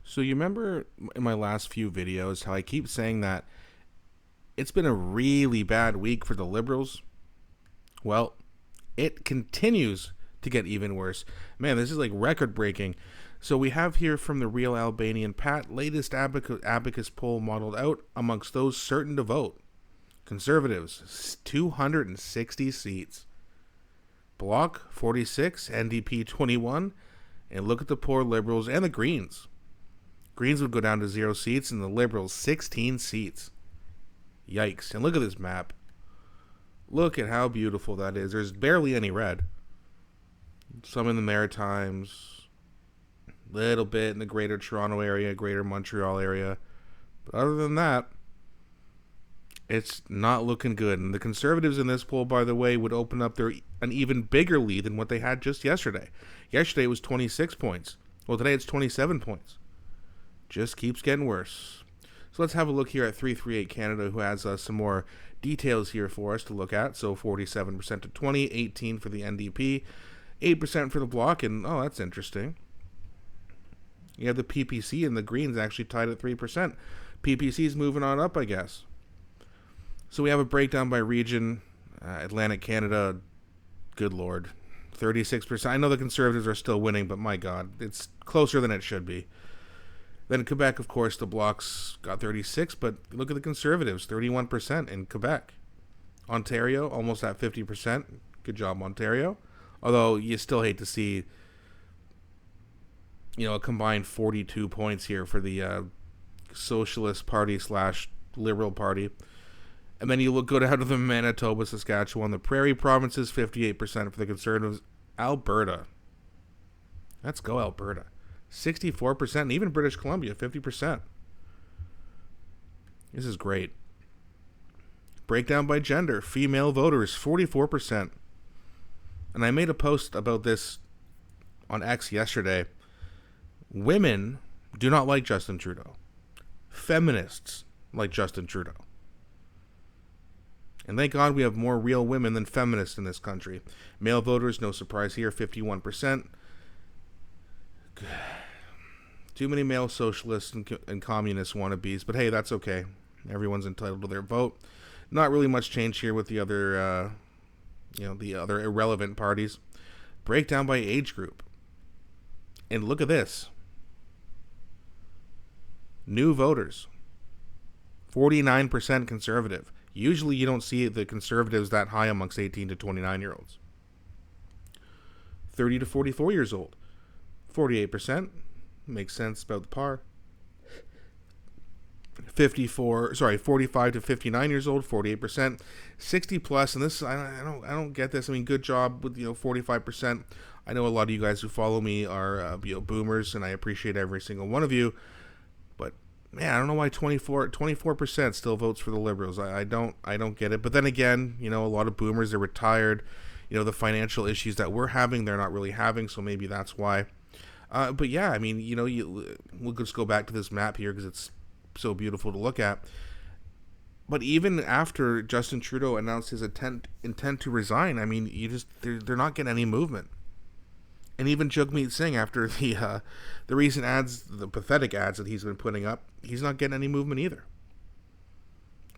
So you remember in my last few videos how I keep saying that it's been a really bad week for the Liberals? Well, it continues to get even worse. Man, this is like record breaking. So we have here from the Real Albanian Pat, latest abacus poll modeled out amongst those certain to vote. Conservatives, 260 seats. Bloc, 46, NDP, 21. And look at the poor Liberals and the Greens. Greens would go down to 0 seats and the Liberals 16 seats. Yikes. And look at this map. Look at how beautiful that is. There's barely any red. Some in the Maritimes, little bit in the Greater Toronto area, Greater Montreal area. But other than that, it's not looking good. And the Conservatives in this poll, by the way, would open up an even bigger lead than what they had just yesterday. Yesterday it was 26 points. Well, today it's 27 points. Just keeps getting worse. So let's have a look here at 338 Canada, who has some more details here for us to look at. So 47% to 20, 18 for the NDP, 8% for the Bloc, and oh, that's interesting. You have the PPC and the Greens actually tied at 3%. PPC is moving on up, I guess. So we have a breakdown by region. Atlantic Canada, good lord, 36%. I know the Conservatives are still winning, but my God, it's closer than it should be. Then Quebec, of course, the Blocs got 36, but look at the Conservatives, 31% in Quebec. Ontario, almost at 50%. Good job, Ontario. Although you still hate to see, a combined 42 points here for the Socialist Party / Liberal Party. And then you go down to the Manitoba, Saskatchewan, the Prairie Provinces, 58% for the Conservatives. Alberta. Let's go, Alberta. 64%, and even British Columbia, 50%. This is great. Breakdown by gender. Female voters, 44%. And I made a post about this on X yesterday. Women do not like Justin Trudeau. Feminists like Justin Trudeau. And thank God we have more real women than feminists in this country. Male voters, no surprise here, 51%. Too many male socialists and communist wannabes, but hey, that's okay. Everyone's entitled to their vote. Not really much change here with the other, the other irrelevant parties. Breakdown by age group. And look at this. New voters. 49% conservative. Usually you don't see the Conservatives that high amongst 18 to 29-year-olds. 30 to 44 years old. 48%. Makes sense about the par. 45 to 59 years old, 48%. 60 plus, and this I don't get this. I mean, good job with 45%. I know a lot of you guys who follow me are boomers, and I appreciate every single one of you. But man, I don't know why 24% still votes for the Liberals. I don't get it. But then again, a lot of boomers are retired. The financial issues that we're having, they're not really having, so maybe that's why. But yeah, I mean, we'll just go back to this map here because it's so beautiful to look at. But even after Justin Trudeau announced his intent to resign, I mean, they're not getting any movement. And even Jagmeet Singh, after the recent ads, the pathetic ads that he's been putting up, he's not getting any movement either.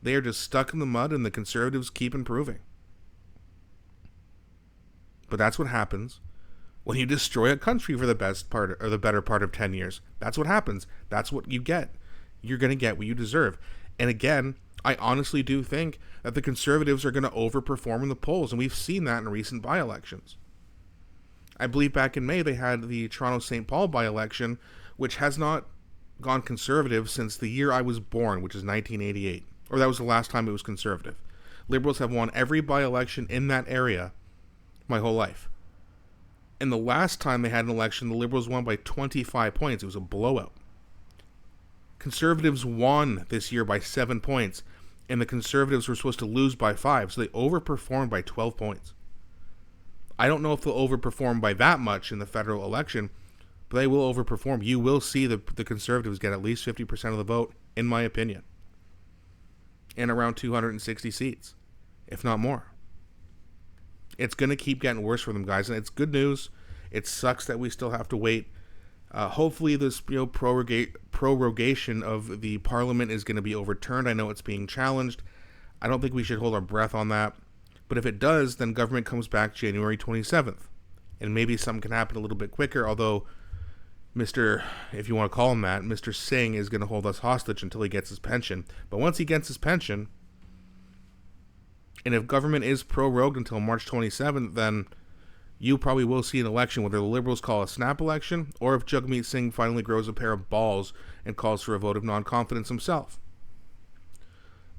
They are just stuck in the mud, and the Conservatives keep improving. But that's what happens when you destroy a country for the better part of 10 years. That's what happens. That's what you get. You're going to get what you deserve. And again, I honestly do think that the Conservatives are going to overperform in the polls, and we've seen that in recent by-elections. I believe back in May they had the Toronto-St. Paul by-election, which has not gone Conservative since the year I was born, which is 1988. Or that was the last time it was Conservative. Liberals have won every by-election in that area my whole life. And the last time they had an election, the Liberals won by 25 points. It was a blowout. Conservatives won this year by 7 points, and the Conservatives were supposed to lose by 5, so they overperformed by 12 points. I don't know if they'll overperform by that much in the federal election, but they will overperform. You will see the Conservatives get at least 50% of the vote, in my opinion, and around 260 seats, if not more. It's going to keep getting worse for them, guys, and it's good news. It sucks that we still have to wait Hopefully, this prorogation of the parliament is going to be overturned. I know it's being challenged. I don't think we should hold our breath on that. But if it does, then government comes back January 27th. And maybe something can happen a little bit quicker, although Mr., if you want to call him that, Mr. Singh is going to hold us hostage until he gets his pension. But once he gets his pension, and if government is prorogued until March 27th, then you probably will see an election, whether the Liberals call a snap election, or if Jagmeet Singh finally grows a pair of balls and calls for a vote of non-confidence himself.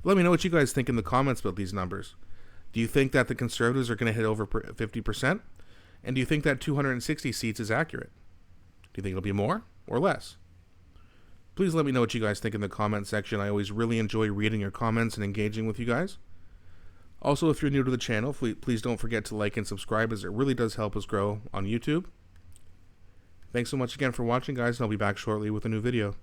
Let me know what you guys think in the comments about these numbers. Do you think that the Conservatives are going to hit over 50%? And do you think that 260 seats is accurate? Do you think it'll be more or less? Please let me know what you guys think in the comment section. I always really enjoy reading your comments and engaging with you guys. Also, if you're new to the channel, please don't forget to like and subscribe, as it really does help us grow on YouTube. Thanks so much again for watching, guys, and I'll be back shortly with a new video.